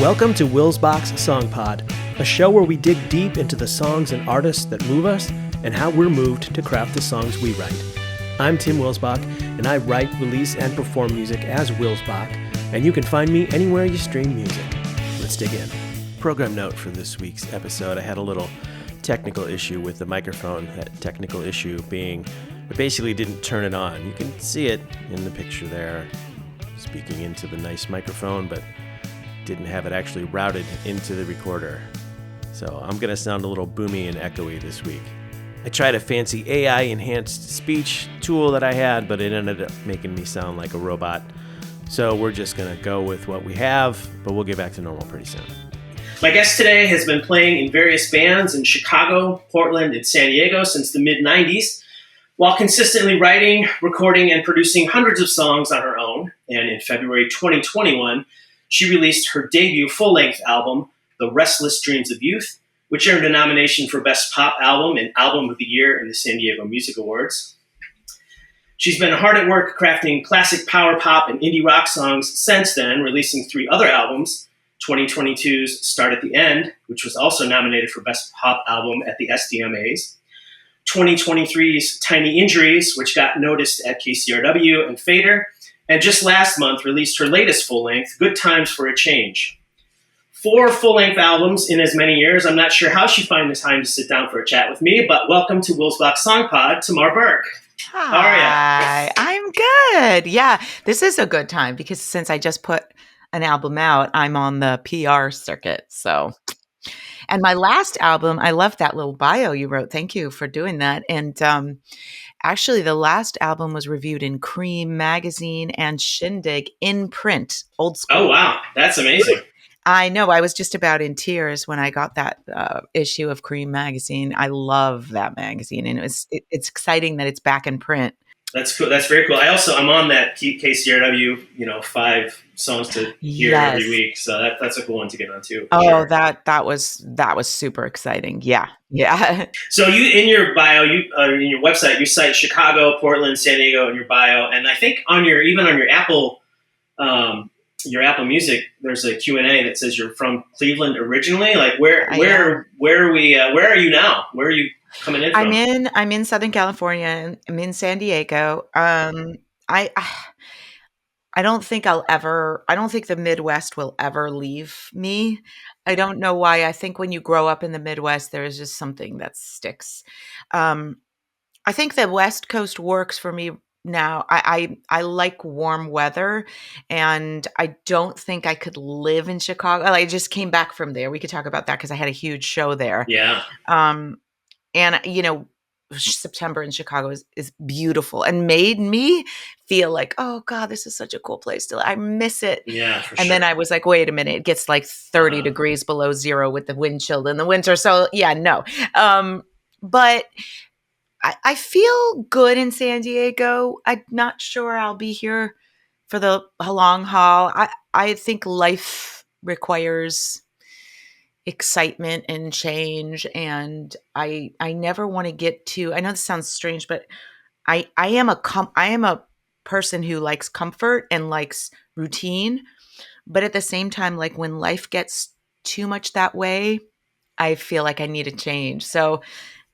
Welcome to Wils Bach's Song Pod, a show where we dig deep into the songs and artists that move us and how we're moved to craft the songs we write. I'm Tim Wils Bach, and I write, release, and perform music as Wils Bach, and you can find me anywhere you stream music. Let's dig in. Program note for this week's episode, I had a little technical issue with the microphone. That technical issue being, I basically didn't turn it on. You can see it in the picture there, speaking into the nice microphone, but didn't have it actually routed into the recorder. So I'm going to sound a little boomy and echoey this week. I tried a fancy AI-enhanced speech tool that I had, but it ended up making me sound like a robot. So we're just going to go with what we have, but we'll get back to normal pretty soon. My guest today has been playing in various bands in Chicago, Portland, and San Diego since the mid-90s, while consistently writing, recording, and producing hundreds of songs on her own. And in February 2021, she released her debut full-length album, The Restless Dreams of Youth, which earned a nomination for Best Pop Album and Album of the Year in the San Diego Music Awards. She's been hard at work crafting classic power pop and indie rock songs since then, releasing 3 other albums, 2022's Start at the End, which was also nominated for Best Pop Album at the SDMAs, 2023's Tiny Injuries, which got noticed at KCRW and Fader, and just last month released her latest full-length, Good Times for a Change. 4 full-length albums in as many years. I'm not sure how she found the time to sit down for a chat with me, but welcome to Wils Bach Song Pod, Tamar Berk. Hi, how are you? I'm good. Yeah, this is a good time because since I just put an album out, I'm on the PR circuit. So, and my last album, I love that little bio you wrote. Thank you for doing that. And actually, the last album was reviewed in Cream magazine and Shindig in print, old school. Oh, wow. That's amazing. I know. I was just about in tears when I got that issue of Cream magazine. I love that magazine, and it's exciting that it's back in print. That's cool. That's very cool. I'm on that KCRW, 5 songs to hear every week. So that's a cool one to get on too. Oh, sure. that was super exciting. Yeah. So you, in your bio, in your website, you cite Chicago, Portland, San Diego in your bio, and I think on your Apple Music, there's a Q&A that says you're from Cleveland originally. Like where are you now? Where are you coming in from? I'm in Southern California. I'm in San Diego. I don't think the Midwest will ever leave me. I don't know why. I think when you grow up in the Midwest, there is just something that sticks. I think the West Coast works for me now. I like warm weather, and I don't think I could live in Chicago. I just came back from there. We could talk about that because I had a huge show there. Yeah. And September in Chicago is beautiful and made me feel like, oh God, this is such a cool place to live. I miss it. Yeah, for and sure. then I was like, wait a minute, it gets like 30 degrees below zero with the wind chill in the winter. So yeah, no. But I feel good in San Diego. I'm not sure I'll be here for the long haul. I think life requires excitement and change, and I never want to get too. I know this sounds strange, but I am a person who likes comfort and likes routine, but at the same time, like when life gets too much that way, I feel like I need a change. So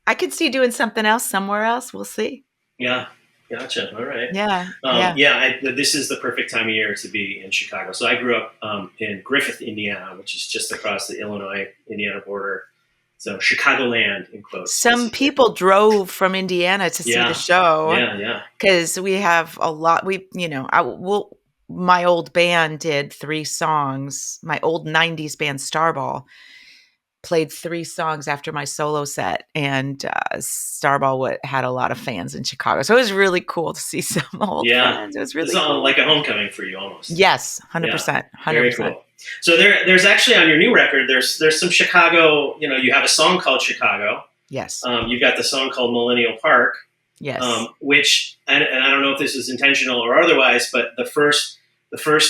I could see doing something else somewhere else. We'll see. Yeah. Gotcha. All right. Yeah. This is the perfect time of year to be in Chicago. So I grew up in Griffith, Indiana, which is just across the Illinois-Indiana border. So Chicagoland, in quotes. Some people drove from Indiana to see the show. Yeah. Because we have a lot. My old band did 3 songs. My old 90s band, Starball, played 3 songs after my solo set, and Starball had a lot of fans in Chicago. So it was really cool to see some old friends. It was really cool. Like a homecoming for you almost. Yes, 100%. 100%. Very cool. So there's actually on your new record, there's some Chicago, you have a song called Chicago. Yes. You've got the song called Millennial Park. Yes. Which, and I don't know if this is intentional or otherwise, but the first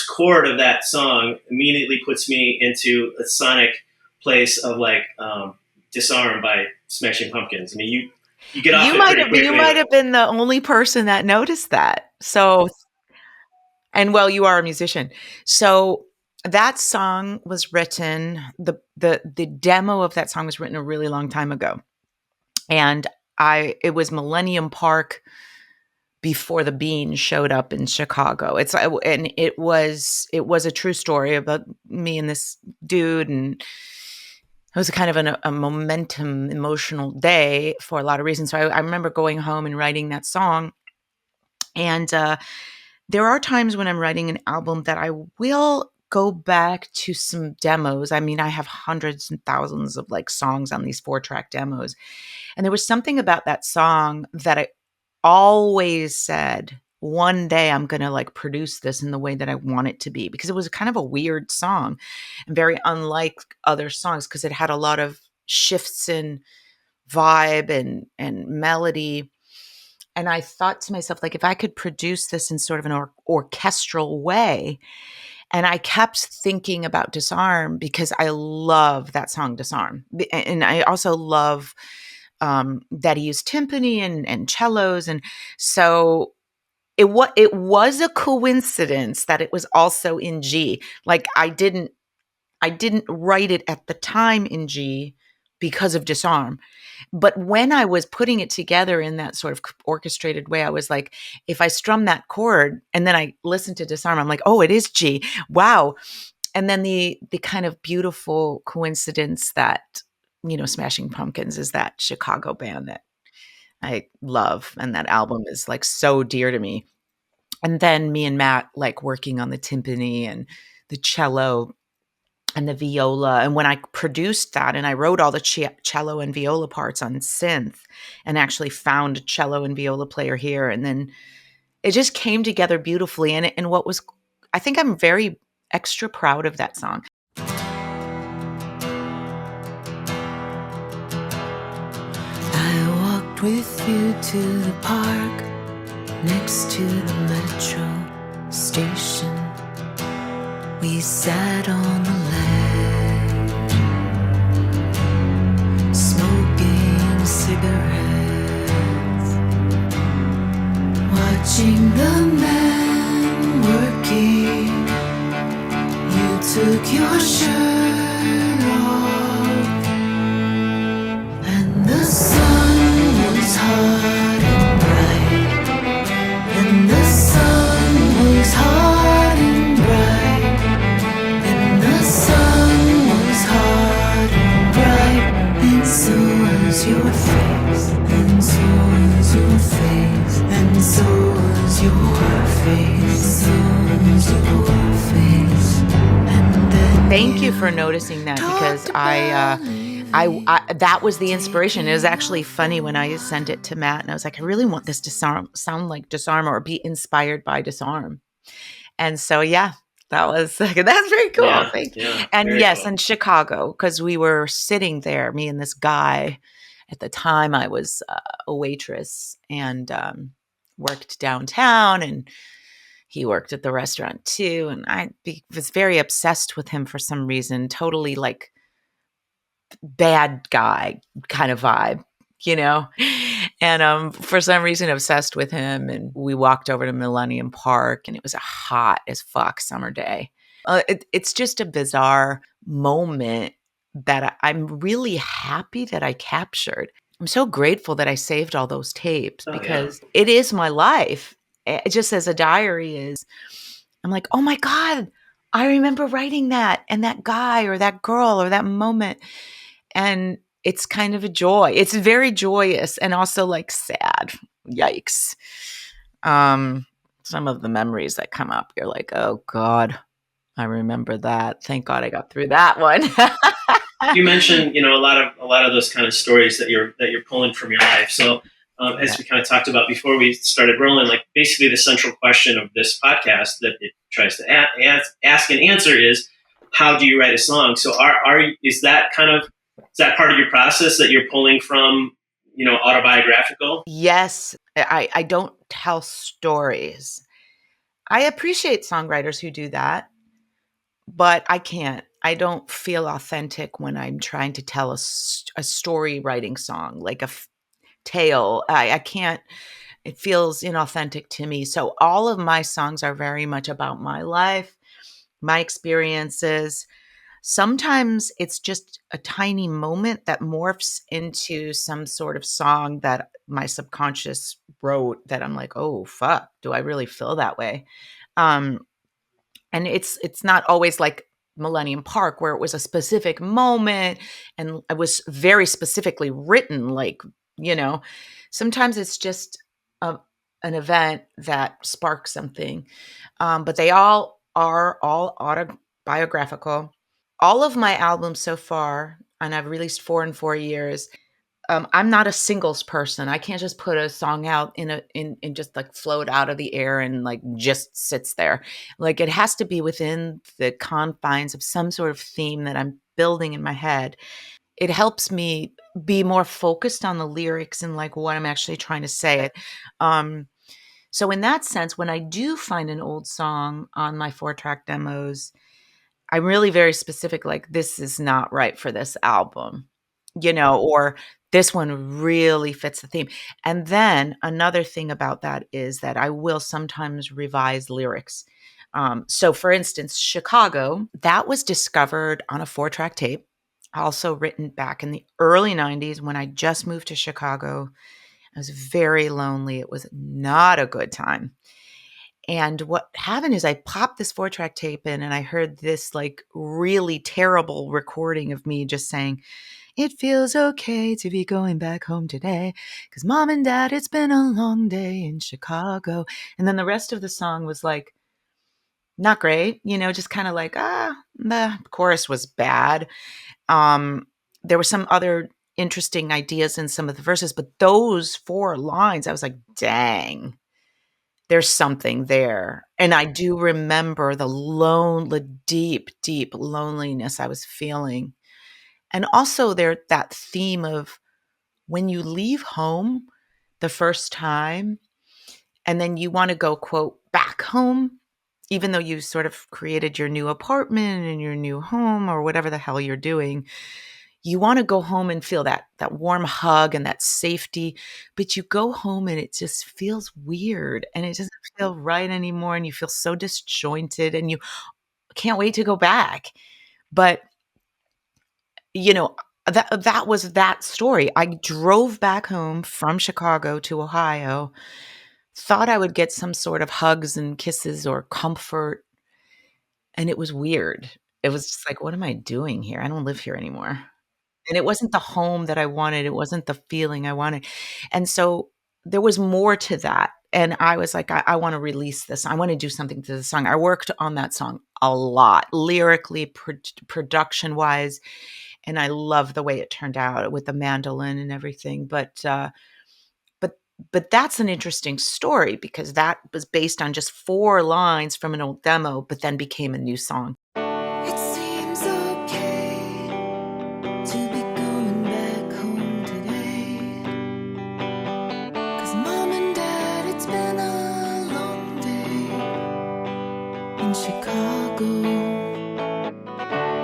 chord of that song immediately puts me into a sonic place of like Disarm by Smashing Pumpkins. I mean, you get off it pretty quickly. You might have been the only person that noticed that. So, and well, you are a musician. So That song was written, the demo of that song was written a really long time ago. And it was Millennium Park before the Beans showed up in Chicago. And it was a true story about me and this dude, and it was kind of a momentum, emotional day for a lot of reasons. So I remember going home and writing that song. And there are times when I'm writing an album that I will go back to some demos. I mean, I have hundreds and thousands of like songs on these 4-track demos. And there was something about that song that I always said, one day I'm going to like produce this in the way that I want it to be, because it was kind of a weird song and very unlike other songs because it had a lot of shifts in vibe and melody. And I thought to myself, like, if I could produce this in sort of an orchestral way. And I kept thinking about Disarm because I love that song, Disarm. And I also love that he used timpani and cellos. And so it was a coincidence that it was also in G. Like I didn't write it at the time in G because of Disarm. But when I was putting it together in that sort of orchestrated way, I was like, if I strum that chord and then I listen to Disarm, I'm like, oh, it is G. Wow. And then the kind of beautiful coincidence that, Smashing Pumpkins is that Chicago band that I love. And that album is like so dear to me. And then me and Matt like working on the timpani and the cello and the viola. And when I produced that and I wrote all the cello and viola parts on synth and actually found a cello and viola player here, and then it just came together beautifully. And what was, I think I'm very extra proud of that song. I walked with you to the park next to the metro station. We sat on the ledge, smoking cigarettes, watching the men working. You took your shirt off, and the sun was hot and bright, and the sun was hot and bright. The sun was hot and bright, and so was your face, and so was your face, and so was your face, so was your face. And then Thank you for noticing that, because I that was the inspiration. It was actually funny when I sent it to Matt and I was like, I really want this to sound like Disarm or be inspired by Disarm. And so, yeah, that's very cool. Yeah, Thank you. yeah, And very yes, cool. in Chicago, because we were sitting there, me and this guy. At the time, I was a waitress and worked downtown, and he worked at the restaurant too. And I was very obsessed with him for some reason, totally like bad guy kind of vibe, you know? And for some reason, obsessed with him. And we walked over to Millennium Park, and it was a hot as fuck summer day. It's just a bizarre moment that I'm really happy that I captured. I'm so grateful that I saved all those tapes Oh, yeah. because it is my life. It just as a diary is. I'm like, oh my God, I remember writing that, and that guy or that girl or that moment. And it's kind of a joy. It's very joyous and also like sad. Yikes. Some of the memories that come up, you're like, oh God, I remember that. Thank God I got through that one. You mentioned, a lot of those kind of stories that you're pulling from your life. So, as we kind of talked about before we started rolling, like basically the central question of this podcast that it tries to ask and answer is, how do you write a song? So, is that part of your process that you're pulling from, autobiographical? Yes, I don't tell stories. I appreciate songwriters who do that, but I can't. I don't feel authentic when I'm trying to tell a story writing song, like a tale. I can't. It feels inauthentic to me. So all of my songs are very much about my life. my experiences. Sometimes it's just a tiny moment that morphs into some sort of song that my subconscious wrote that I'm like, "Oh, fuck, do I really feel that way?" Um, and it's not always like Millennium Park where it was a specific moment and it was very specifically written, like, you know, sometimes it's just a, an event that sparks something. But they all are all autobiographical. All of my albums so far, and I've released 4 in 4 years, I'm not a singles person. I can't just put a song out in just, like, float out of the air and, like, just sits there. Like, it has to be within the confines of some sort of theme that I'm building in my head. It helps me be more focused on the lyrics and, like, what I'm actually trying to say it. Um, so in that sense, when I do find an old song on my 4-track demos, I'm really very specific, like, "This is not right for this album," or "This one really fits the theme." And then another thing about that is that I will sometimes revise lyrics. So for instance, "Chicago," that was discovered on a 4-track tape, also written back in the early '90s when I just moved to Chicago. I was very lonely, it was not a good time. And what happened is I popped this 4-track tape in and I heard this, like, really terrible recording of me just saying, "It feels okay to be going back home today, 'cause mom and dad, it's been a long day in Chicago." And then the rest of the song was, like, not great, just kinda like, the chorus was bad. Um, there were some other interesting ideas in some of the verses, but those 4 lines, I was like, "Dang. There's something there." And I do remember the deep, deep loneliness I was feeling. And also that theme of when you leave home the first time and then you wanna go, quote, "back home," even though you sort of created your new apartment and your new home or whatever the hell you're doing. You wanna go home and feel that warm hug and that safety, but you go home and it just feels weird, and it doesn't feel right anymore, and you feel so disjointed, and you can't wait to go back. But, you know, that was that story. I drove back home from Chicago to Ohio, thought I would get some sort of hugs and kisses or comfort, and it was weird. It was just like, "What am I doing here? I don't live here anymore." And it wasn't the home that I wanted, it wasn't the feeling I wanted, and so there was more to that, and I was like, "I wanna release this, I wanna do something to the song." I worked on that song a lot, lyrically, production-wise, and I love the way it turned out with the mandolin and everything, but but that's an interesting story because that was based on just 4 lines from an old demo, but then became a new song. It seems okay to be going back home today. 'Cause mom and dad, it's been a long day in Chicago.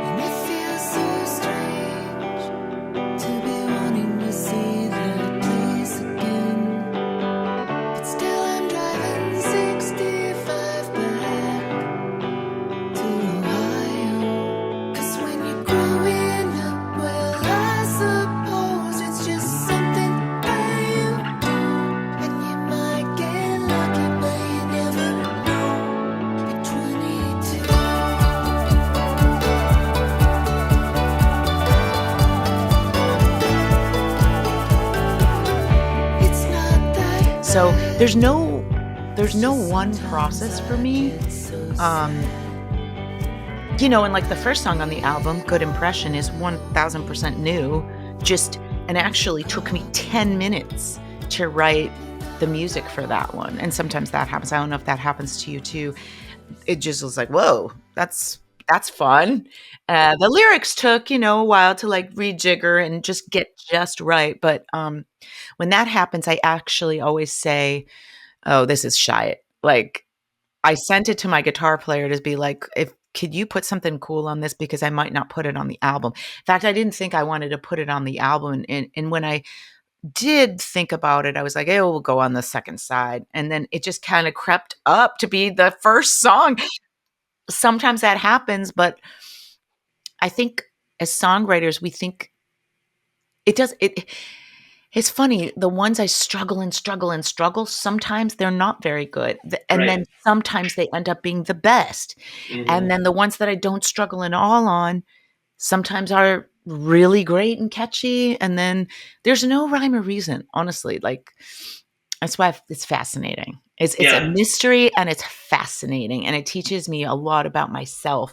And it feels so strange to be wanting to see that place again. But still I'm driving 65 back to Ohio. 'Cause when you're growing up, well, I suppose it's just something that you do. And you might get lucky, but you never know. At 22. It's not that So, bad. there's no one process for me. Um, and like the first song on the album, Good Impression, is 1000% new, just and actually took me 10 minutes to write the music for that one. And sometimes that happens. I don't know if that happens to you too. It just was like, whoa, that's fun. The lyrics took, a while to like rejigger and just get just right. But when that happens, I actually always say, "Oh, this is shite." Like, I sent it to my guitar player to be like, "If could you put something cool on this because I might not put it on the album." In fact, I didn't think I wanted to put it on the album, and when I did think about it, I was like, "It will go on the second side," and then it just kinda crept up to be the first song. sometimes that happens, but I think as songwriters, we think it does it. It's funny. The ones I struggle and struggle and struggle, sometimes they're not very good. And Right. then sometimes they end up being the best. Hmm. And then the ones that I don't struggle at all on sometimes are really great and catchy. And then there's no rhyme or reason, honestly. Like, that's why it's fascinating. It's a Yeah. mystery and it's fascinating. And it teaches me a lot about myself.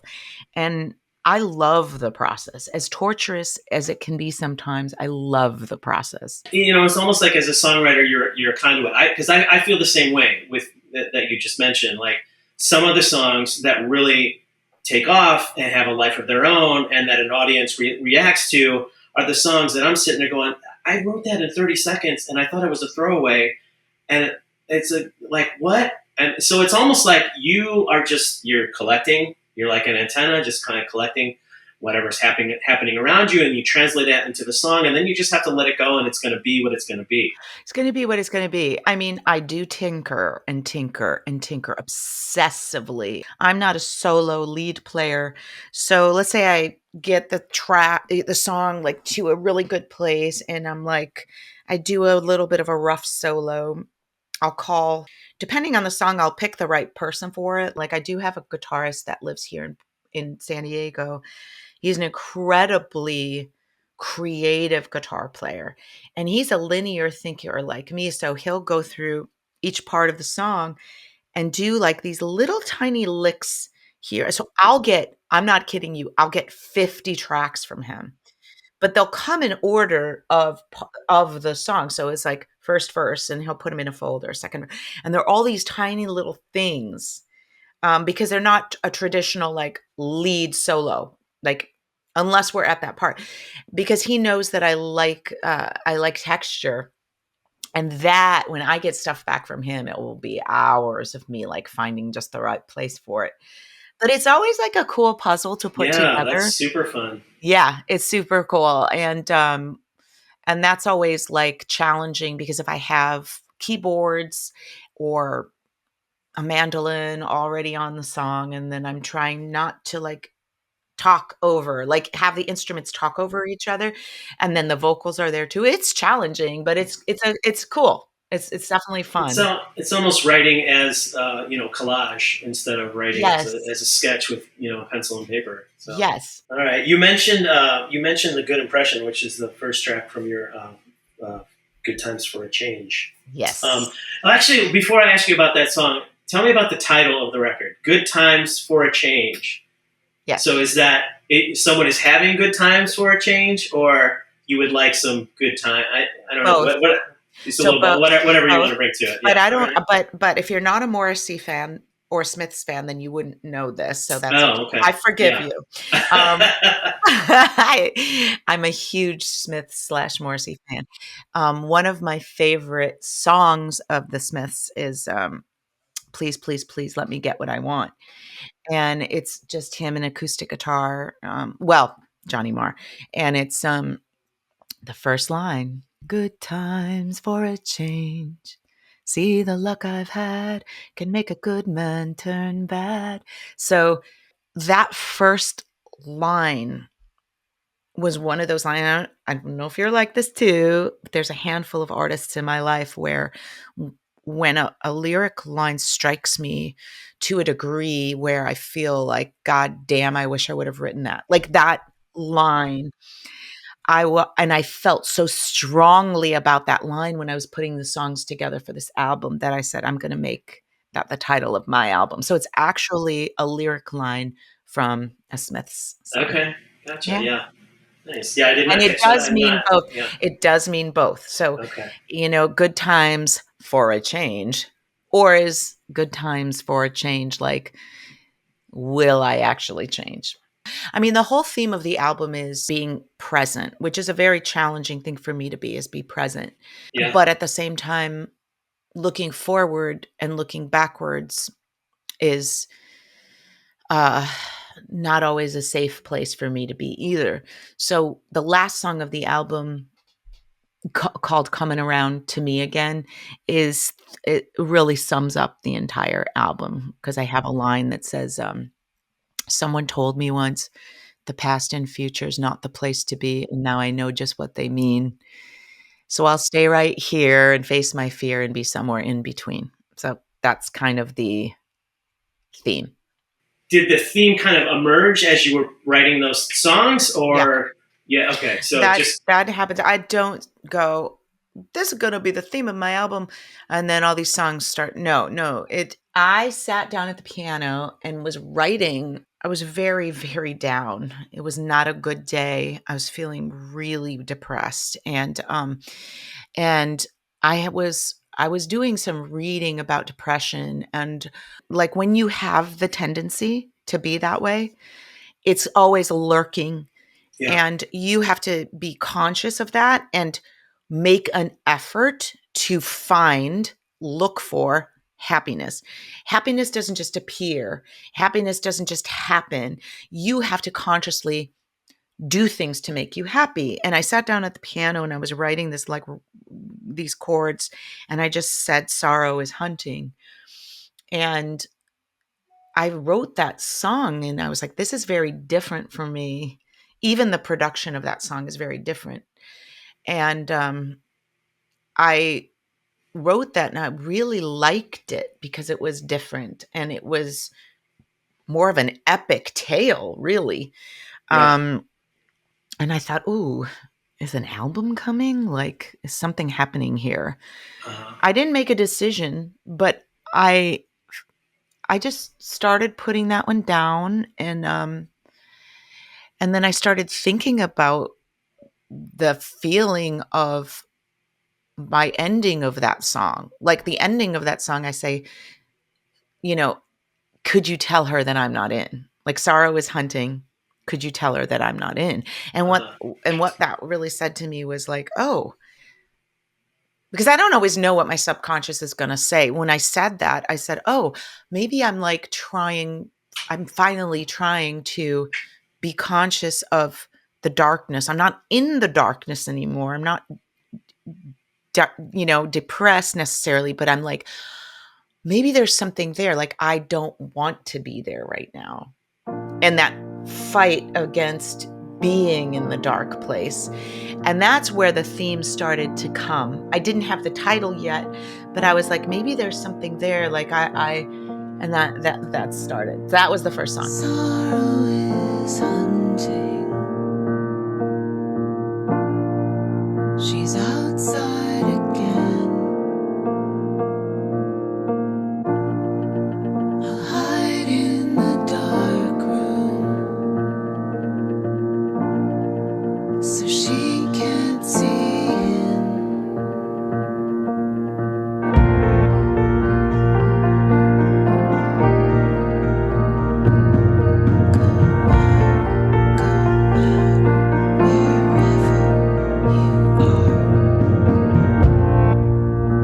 And I love the process. As torturous as it can be sometimes, I love the process. It's almost like as a songwriter, you're a conduit. Because I feel the same way with that you just mentioned. Like some of the songs that really take off and have a life of their own, and that an audience reacts to, are the songs that I'm sitting there going, I wrote that in 30 seconds, and I thought it was a throwaway, and it's like what? And so it's almost like you're collecting. You're like an antenna, just kind of collecting whatever's happening around you, and you translate that into the song, and then you just have to let it go, and it's going to be what it's going to be. It's going to be what it's going to be. I mean, I do tinker and tinker and tinker obsessively. I'm not a solo lead player. So let's say I get the song like to a really good place, and I'm like, I do a little bit of a rough solo. Depending on the song, I'll pick the right person for it. Like I do have a guitarist that lives here in San Diego. He's an incredibly creative guitar player, and he's a linear thinker like me. So he'll go through each part of the song and do like these little tiny licks here. So I'm not kidding you, I'll get 50 tracks from him, but they'll come in order of the song. So it's like first verse, and he'll put them in a folder, second, and they're all these tiny little things, because they're not a traditional like lead solo, like unless we're at that part, because he knows that I like texture, and that when I get stuff back from him, it will be hours of me like finding just the right place for it. But it's always like a cool puzzle to put Yeah, that's together. super fun. Yeah, it's super cool. And that's always like challenging, because if I have keyboards or a mandolin already on the song, and then I'm trying not to like like have the instruments talk over each other, and then the vocals are there too. It's challenging, but it's cool. It's definitely fun. It's almost writing as collage instead of writing as Yes. a sketch with pencil and paper. So Yes. all right, you mentioned the Good Impression, which is the first track from your Good Times for a Change. Yes. Actually, before I ask you about that song, tell me about the title of the record, Good Times for a Change. Yes. So is that someone is having good times for a change, or you would like some good time? I don't know. Both. It's So both. whatever you Both. want to bring to it. But Yeah, I don't. all right. But if you're not a Morrissey fan or Smiths fan, then you wouldn't know this. So that's Oh, okay. I forgive Yeah. you. I'm a huge Smith/Morrissey fan. One of my favorite songs of the Smiths is "Please, Please, Please Let Me Get What I Want," and it's just him and acoustic guitar. Johnny Marr, and it's the first line: "Good times for a change. See the luck I've had can make a good man turn bad." So that first line was one of those lines. I don't know if you're like this too, but there's a handful of artists in my life where when a lyric line strikes me to a degree where I feel like, God damn, I wish I would have written that. Like that line, and I felt so strongly about that line when I was putting the songs together for this album that I said, I'm going to make that the title of my album. So it's actually a lyric line from a Smiths song. Okay, gotcha. Yeah. Yeah, nice. Yeah, I did not. And it catch that. does I'm mean not- both. Yeah. It does mean both. So, Okay. good times for a change, or is good times for a change like, will I actually change? I mean, the whole theme of the album is being present, which is a very challenging thing for me to be present. Yeah. But at the same time, looking forward and looking backwards is not always a safe place for me to be either. So the last song of the album, called "Coming Around to Me Again," it really sums up the entire album, because I have a line that says, Someone told me once, the past and future is not the place to be, and now I know just what they mean. So I'll stay right here and face my fear and be somewhere in between. So that's kind of the theme. Did the theme kind of emerge as you were writing those songs, or yeah? Okay, so That happens. I don't go, this is going to be the theme of my album, and then all these songs start. No. I sat down at the piano and was writing. I was very, very down. It was not a good day. I was feeling really depressed, and I was doing some reading about depression, and like when you have the tendency to be that way, it's always lurking, yeah, and you have to be conscious of that and make an effort to look for happiness. Happiness doesn't just appear. Happiness doesn't just happen. You have to consciously do things to make you happy. And I sat down at the piano and I was writing this, like, these chords, and I just said sorrow is hunting. And I wrote that song and I was like, this is very different for me. Even the production of that song is very different. And I wrote that and I really liked it because it was different and it was more of an epic tale, really. right. And I thought, ooh, is an album coming? Like, is something happening here? Uh, I didn't make a decision, but I just started putting that one down, and then I started thinking about the feeling of my ending of that song. Like the ending of that song, I say, you know, could you tell her that I'm not in? Like, sorrow is hunting. Could you tell her that I'm not in? And what uh, and what that really said to me was like, oh, because I don't always know what my subconscious is going to say. When I said that, I said, oh, maybe I'm finally trying to be conscious of the darkness. I'm not in the darkness anymore. I'm not, depressed necessarily, but I'm like, maybe there's something there. Like, I don't want to be there right now. And that fight against being in the dark place. And that's where the theme started to come. I didn't have the title yet, but I was like, maybe there's something there. Like and that started. That was the first song. Sorrow is hunting. She's outside again. I'll hide in the dark room so she can't see in. Go out wherever you are.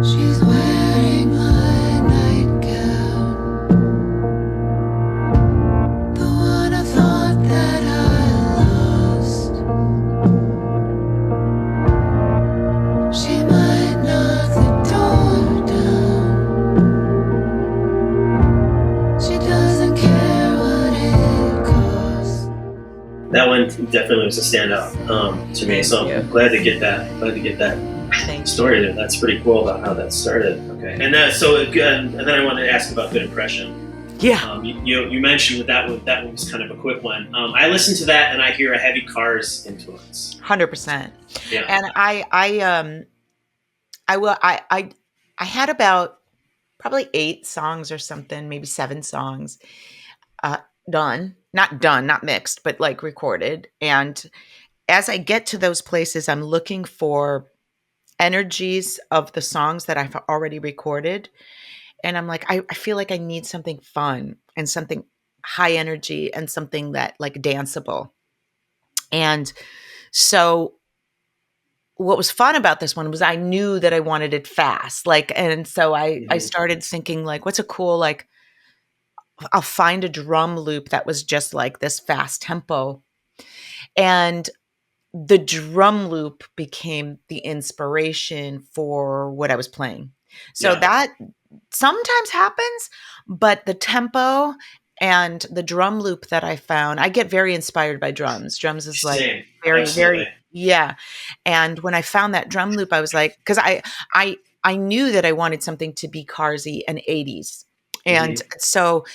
She's wearing my nightgown, the one I thought that I lost. She might knock the door down. She doesn't care what it costs. that one definitely was a standout to me. So Thank you. I'm glad to get that. Glad to get that Thank story there. That's pretty cool about how that started. Okay, and then I wanted to ask about Good Impression. Yeah. You mentioned that one was kind of a quick one. I listen to that and I hear a heavy Cars influence. 100%. Yeah. And I had about probably 8 songs or something, maybe 7 songs not mixed, but like recorded. And as I get to those places, I'm looking for energies of the songs that I've already recorded. And I'm like, I feel like I need something fun and something high energy and something that like danceable. And so what was fun about this one was I knew that I wanted it fast. Like, and so I Mhm. started thinking like, what's a cool, like, I'll find a drum loop that was just like this fast tempo. And the drum loop became the inspiration for what I was playing. So Yeah. that sometimes happens, but the tempo And the drum loop that I found, I get very inspired by drums. Drums is like Same. very, Absolutely. very, yeah. And when I found that drum loop, I was like, because I knew that I wanted something to be Carsy and 80s. And so,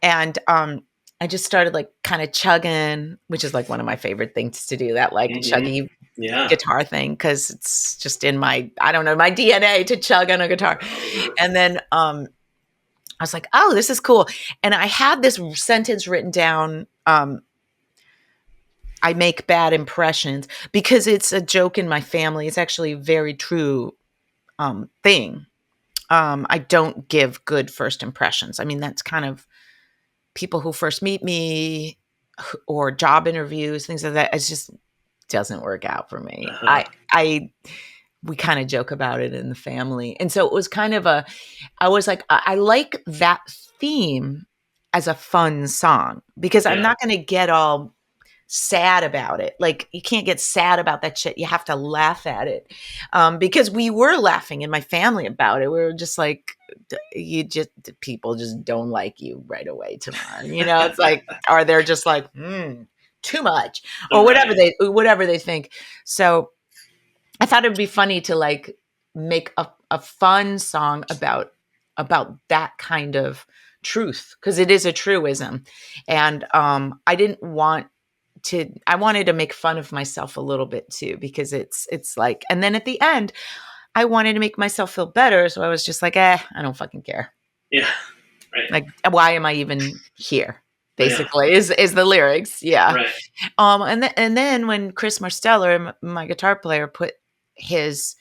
and I just started like kind of chugging, which is like one of my favorite things to do, that like chuggy Yeah. guitar thing, because it's just in my, I don't know, my DNA to chug on a guitar. And then I was like, oh, this is cool. And I had this sentence written down. I make bad impressions, because it's a joke in my family. It's actually a very true thing. I don't give good first impressions. I mean, that's kind of people who first meet me or job interviews, things like that. It just doesn't work out for me. We kind of joke about it in the family. And so it was kind of I was like, I like that theme as a fun song, because I'm not going to get all sad about it. Like, you can't get sad about that shit. You have to laugh at it. Because we were laughing in my family about it. We were just like, people just don't like you right away, Tamar. It's like, or they're just like, too much, or whatever they think. So I thought it'd be funny to like make a fun song about that kind of truth, because it is a truism. And I didn't want to, I wanted to make fun of myself a little bit too, because it's like, and then at the end, I wanted to make myself feel better. So I was just like, I don't fucking care. Yeah. Right. Like, why am I even here? Basically, is the lyrics. Yeah. Right. And then when Chris Marsteller, my guitar player, put his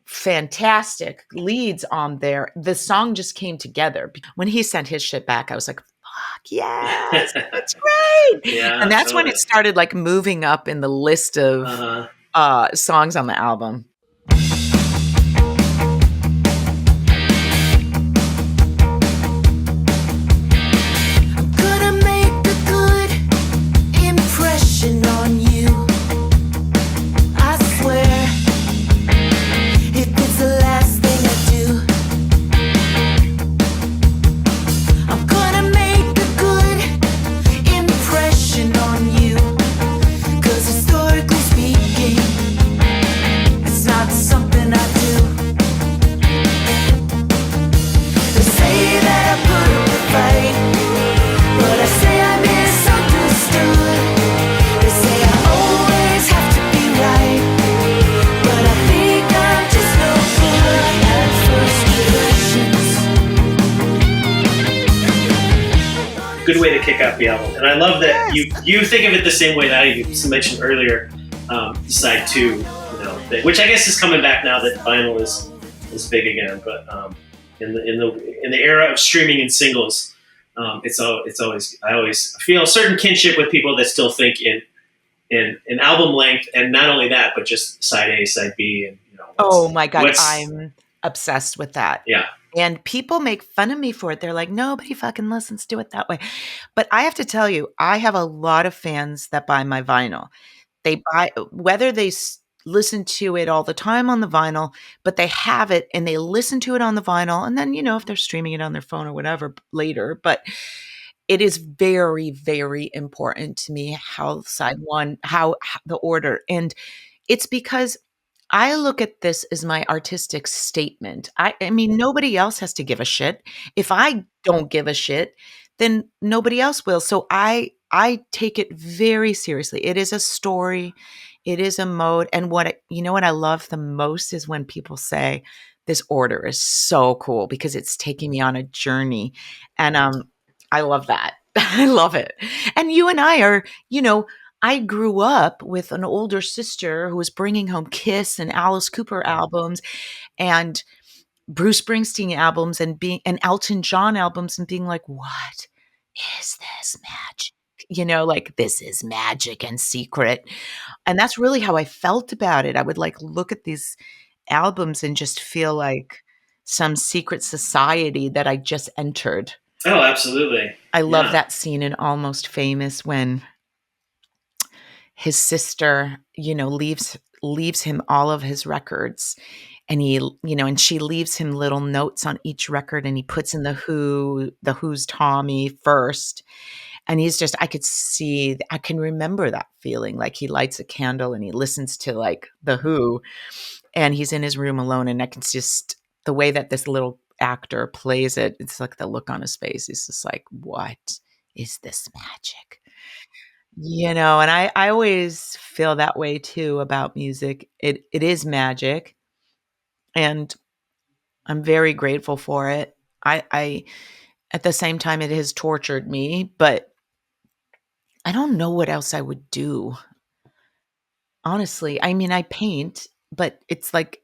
fantastic leads on there, the song just came together. When he sent his shit back, I was like, fuck yes, that's great. Yeah, and that's when it started like moving up in the list of songs on the album. I'm gonna make a good impression on you. I swear, if it's the last thing I do, I'm gonna make a good impression on you. 'Cause historically speaking, it's not something I do. They say that I put up a fight, but I say I misunderstood. They say I always have to be right, but I think I'm just no good at first impressions. Good way to kick out the album. And I love that you think of it the same way that I mentioned earlier, side 2, which I guess is coming back now that vinyl is big again. But in the era of streaming and singles, it's always, I always feel a certain kinship with people that still think in album length, and not only that, but just side A, side B, and Oh my God, I'm obsessed with that. Yeah. And people make fun of me for it. They're like, nobody fucking listens to it that way. But I have to tell you, I have a lot of fans that buy my vinyl. They buy, whether they listen to it all the time on the vinyl, but they have it and they listen to it on the vinyl. And then, if they're streaming it on their phone or whatever later, but it is very, very important to me how side 1, how the order. And it's because I look at this as my artistic statement. I mean, nobody else has to give a shit. If I don't give a shit, then nobody else will. So I take it very seriously. It is a story. It is a mode. And what I love the most is when people say this order is so cool because it's taking me on a journey. And I love that. I love it. And you and I are, I grew up with an older sister who was bringing home Kiss and Alice Cooper albums and Bruce Springsteen albums and Elton John albums and being like, what is this magic? Like, this is magic and secret. And that's really how I felt about it. I would like look at these albums and just feel like some secret society that I just entered. Oh, absolutely. I love that scene in Almost Famous when his sister, leaves him all of his records and and she leaves him little notes on each record, and he puts in the Who's Tommy first. And I can remember that feeling, like he lights a candle and he listens to like the Who, and he's in his room alone, and I can just, the way that this little actor plays it, it's like the look on his face. He's just like, what is this magic? And I always feel that way too about music. It is magic, and I'm very grateful for it. I at the same time, it has tortured me, but I don't know what else I would do. Honestly, I mean, I paint, but it's like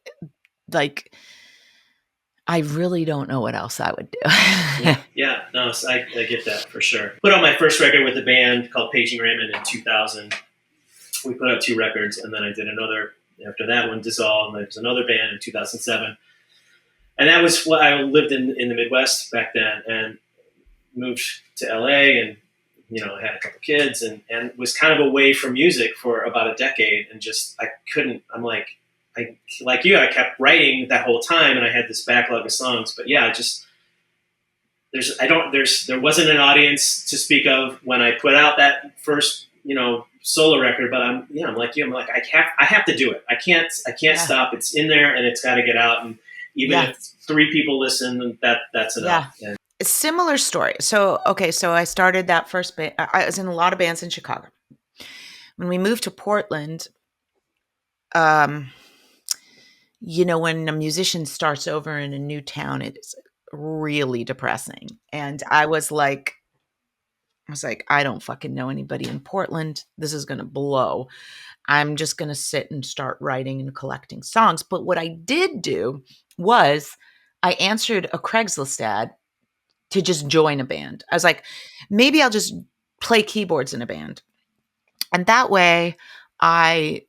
I really don't know what else I would do. Yeah, no, so I get that for sure. Put out my first record with a band called Paging Raymond in 2000. We put out 2 records, and then I did another after that one dissolved. And there was another band in 2007, and that was what I lived in the Midwest back then, and moved to LA, and had a couple kids, and was kind of away from music for about a decade, and just I couldn't. I'm like you, I kept writing that whole time, and I had this backlog of songs. But yeah, there wasn't an audience to speak of when I put out that first solo record. But I'm like you, I'm like I have to do it. I can't stop. It's in there, and it's got to get out. And even if 3 people listen, that's enough. Yeah. A similar story. So I started that first band. I was in a lot of bands in Chicago. When we moved to Portland, when a musician starts over in a new town, it's really depressing. And I was like, I don't fucking know anybody in Portland. This is going to blow. I'm just going to sit and start writing and collecting songs. But what I did do was I answered a Craigslist ad to just join a band. I was like, maybe I'll just play keyboards in a band. And that way I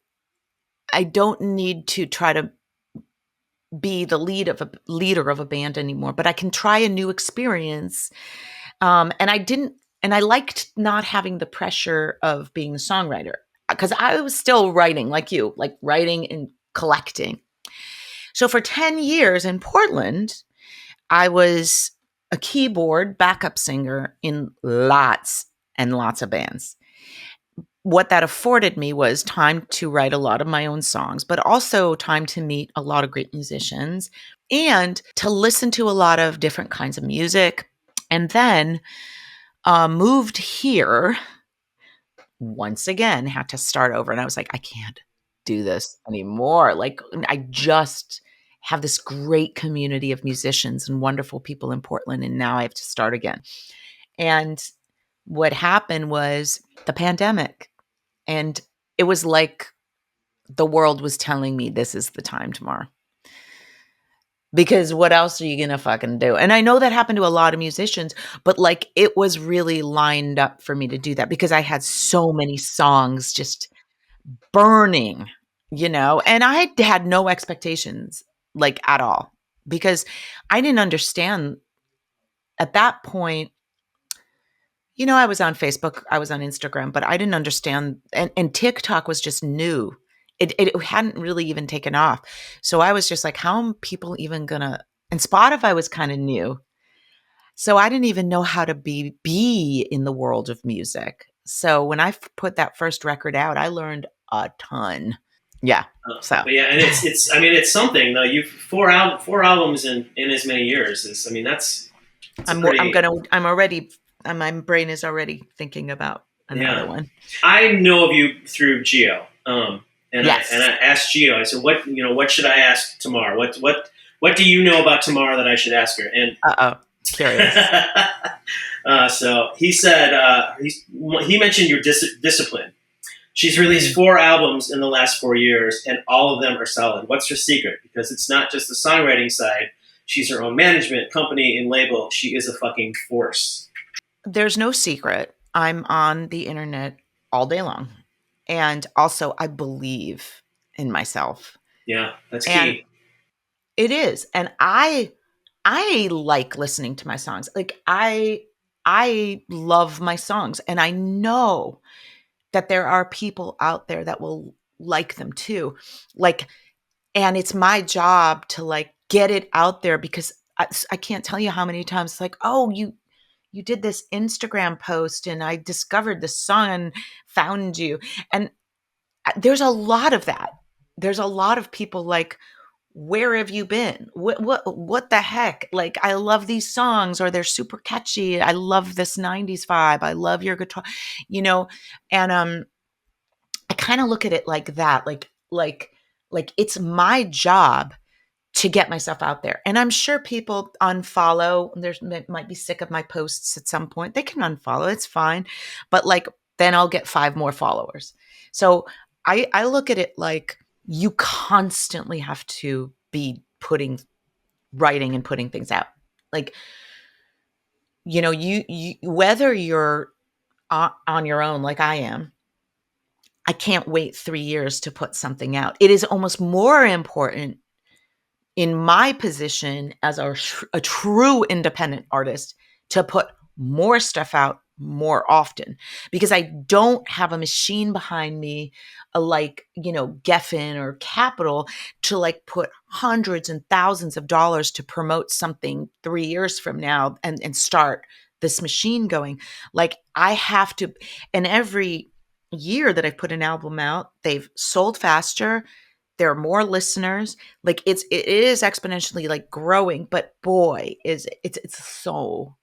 don't need to try to be the leader of a band anymore, but I can try a new experience. And I liked not having the pressure of being a songwriter, because I was still writing like you, like writing and collecting. So for 10 years in Portland, I was a keyboard backup singer in lots and lots of bands. What that afforded me was time to write a lot of my own songs, but also time to meet a lot of great musicians and to listen to a lot of different kinds of music. And then moved here once again, had to start over. And I was like, I can't do this anymore. Like, I just have this great community of musicians and wonderful people in Portland, and now I have to start again. And what happened was the pandemic, and it was like the world was telling me, this is the time, Tamar. Because what else are you going to fucking do? And I know that happened to a lot of musicians, but like it was really lined up for me to do that because I had so many songs just burning, and I had no expectations like at all, because I didn't understand at that point. I was on Facebook, I was on Instagram, but I didn't understand. And TikTok was just new. It hadn't really even taken off. So I was just like, how are people even gonna, and Spotify was kind of new. So I didn't even know how to be in the world of music. So when I put that first record out, I learned a ton. Yeah. So but yeah, and it's something though. You've four albums in as many years. My brain is already thinking about another one. I know of you through Gio. Yes. I asked Gio, I said, what should I ask Tamar? What do you know about Tamar that I should ask her? And curious. So he said, he mentioned your discipline. She's released 4 albums in the last 4 years, and all of them are solid. What's her secret? Because it's not just the songwriting side. She's her own management company and label. She is a fucking force. There's no secret. I'm on the internet all day long. And also, I believe in myself. Yeah, that's key. And it is. And I like listening to my songs. Like, I love my songs. And I know that there are people out there that will like them too. Like, And it's my job to like get it out there because I can't tell you how many times it's like, oh, you did this Instagram post and I discovered the song and found you. And there's a lot of that. There's a lot of people like, where have you been? What the heck? Like, I love these songs or they're super catchy. I love this 90s vibe. I love your guitar, you know, and I kind of look at it like that, like it's my job to get myself out there. And I'm sure people unfollow. Might be sick of my posts at some point. They can unfollow. It's fine. But like then I'll get 5 more followers. So I look at it like you constantly have to be writing and putting things out. Like, you know, you whether you're on your own like I am, I can't wait 3 years to put something out. It is almost more important in my position as a true independent artist to put more stuff out more often because I don't have a machine behind me like, you know, Geffen or Capital to like put hundreds and thousands of dollars to promote something 3 years from now and start this machine going. Like I have to, and every year that I've put an album out, they've sold faster. There are more listeners. Like it is exponentially like growing, but boy, it's so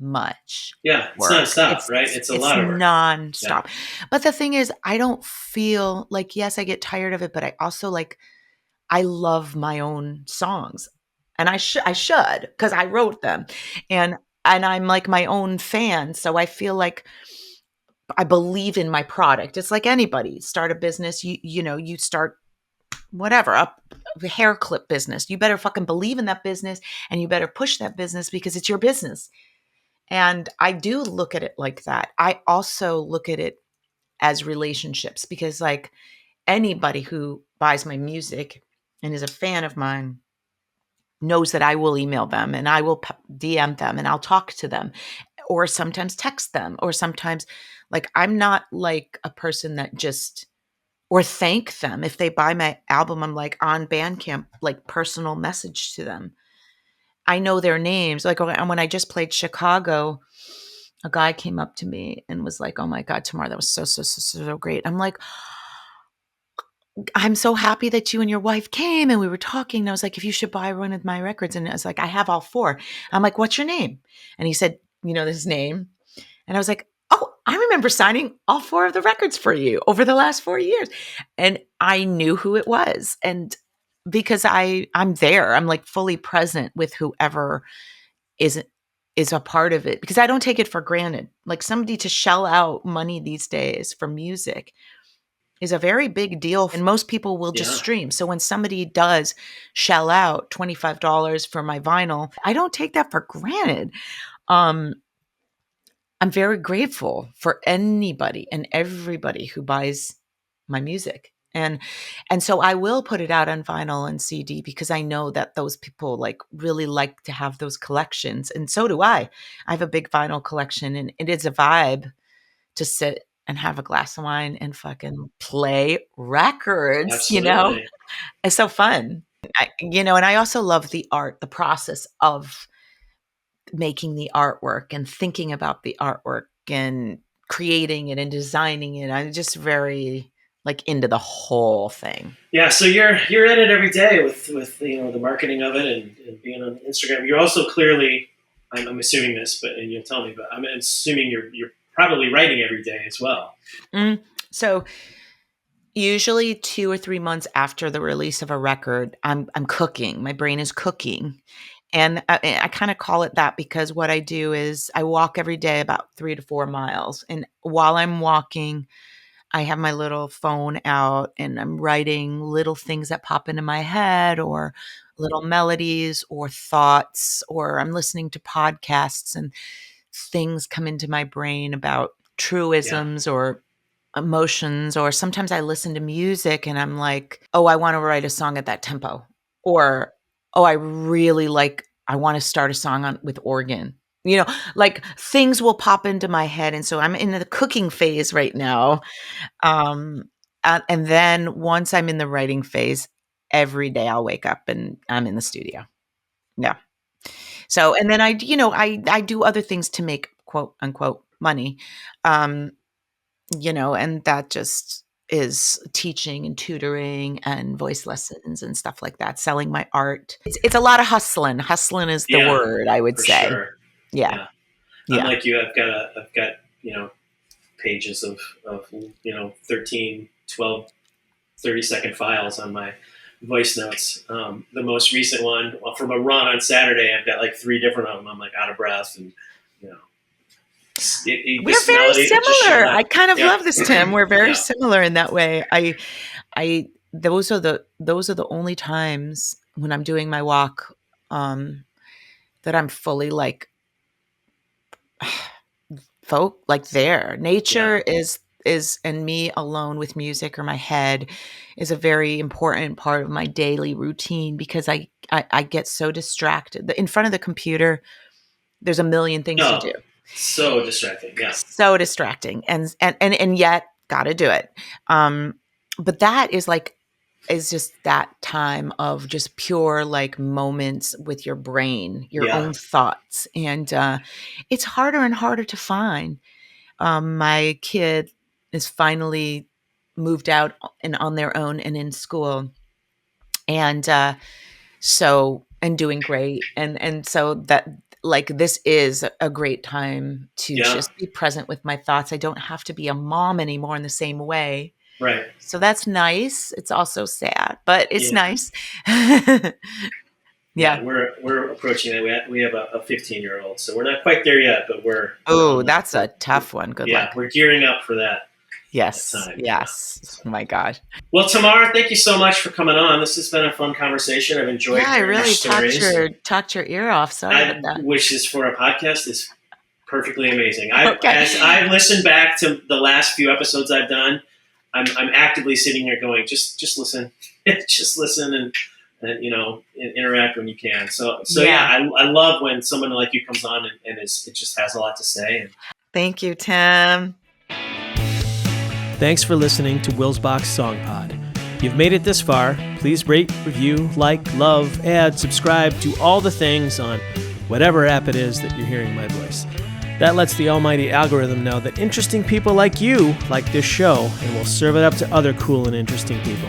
much. Yeah, it's work. nonstop, right? It's a lot of work. It's nonstop. Yeah. But the thing is, I don't feel like, yes, I get tired of it, but I also like, I love my own songs, and I should because I wrote them, and I'm like my own fan, so I feel like I believe in my product. It's like anybody start a business. You know, you start whatever, a hair clip business. You better fucking believe in that business and you better push that business because it's your business. And I do look at it like that. I also look at it as relationships because like anybody who buys my music and is a fan of mine knows that I will email them and I will DM them and I'll talk to them or sometimes text them or sometimes like I'm not like a person that just or thank them if they buy my album. I'm like on Bandcamp, like personal message to them. I know their names. Like when I just played Chicago, a guy came up to me and was like, "Oh my God, Tamar, that was so great." I'm like, "I'm so happy that you and your wife came and we were talking." And I was like, "If you should buy one of my records." And I was like, "I have all 4." I'm like, "What's your name?" And he said, you know, his name. And I was like, "Oh, I remember signing all 4 of the records for you over the last 4 years." And I knew who it was. And because I'm there, I'm like fully present with whoever is a part of it because I don't take it for granted. Like somebody to shell out money these days for music is a very big deal. And most people will just stream. So when somebody does shell out $25 for my vinyl, I don't take that for granted. I'm very grateful for anybody and everybody who buys my music. And so I will put it out on vinyl and CD because I know that those people like really like to have those collections. And so do I. I have a big vinyl collection and it is a vibe to sit and have a glass of wine and fucking play records, Absolutely. You know? It's so fun. You know, and I also love the art, the process of making the artwork and thinking about the artwork and creating it and designing it. I'm just very like into the whole thing. Yeah, so you're in it every day with you know the marketing of it and being on Instagram. You're also clearly, I'm assuming this, but and you'll tell me, but I'm assuming you're probably writing every day as well. So usually 2 or 3 months after the release of a record, I'm cooking. My brain is cooking. And I kind of call it that because what I do is I walk every day about 3 to 4 miles. And while I'm walking, I have my little phone out and I'm writing little things that pop into my head or little melodies or thoughts, or I'm listening to podcasts and things come into my brain about truisms or emotions, or sometimes I listen to music and I'm like, oh, I want to write a song at that tempo, or oh, I want to start a song with organ. You know, like things will pop into my head. And so I'm in the cooking phase right now. And then once I'm in the writing phase, every day I'll wake up and I'm in the studio. Yeah. So, and then I do other things to make quote unquote money. And that just is teaching and tutoring and voice lessons and stuff like that, selling my art. It's a lot of hustling. Hustling is the word, I would for say. Sure. Yeah. I'm like you. I've got pages of 13, 12, 30-second files on my voice notes. The most recent one, from a run on Saturday, I've got like 3 different of them. I'm like out of breath, and we're very similar. I kind of love this, Tim. We're very similar in that way. Those are the only times when I'm doing my walk that I'm fully like there. Nature is and me alone with music or my head is a very important part of my daily routine, because I get so distracted. In front of the computer, there's a million things to do. So distracting. Yeah. So distracting. And yet gotta do it. But that is just that time of just pure like moments with your brain, your own thoughts. And it's harder and harder to find. My kid is finally moved out and on their own and in school. And doing great. And so that, like, this is a great time to just be present with my thoughts. I don't have to be a mom anymore in the same way. Right. So that's nice. It's also sad, but it's nice. Yeah, we're approaching that. We have a 15-year-old, so we're not quite there yet, but we're. Oh, that's a tough one. Good luck. Yeah, we're gearing up for that. Yes. Yes. Oh my God. Well, Tamar, thank you so much for coming on. This has been a fun conversation. I've enjoyed. Yeah, I really talked your ear off. Sorry about that. Which is for a podcast is perfectly amazing. As I've listened back to the last few episodes I've done, I'm actively sitting here going, just listen, just listen and interact when you can. So I love when someone like you comes on and it just has a lot to say. Thank you, Tim. Thanks for listening to Wils Bach's Song Pod. You've made it this far. Please rate, review, like, love, add, subscribe, do all the things on whatever app it is that you're hearing my voice. That lets the almighty algorithm know that interesting people like you like this show and will serve it up to other cool and interesting people.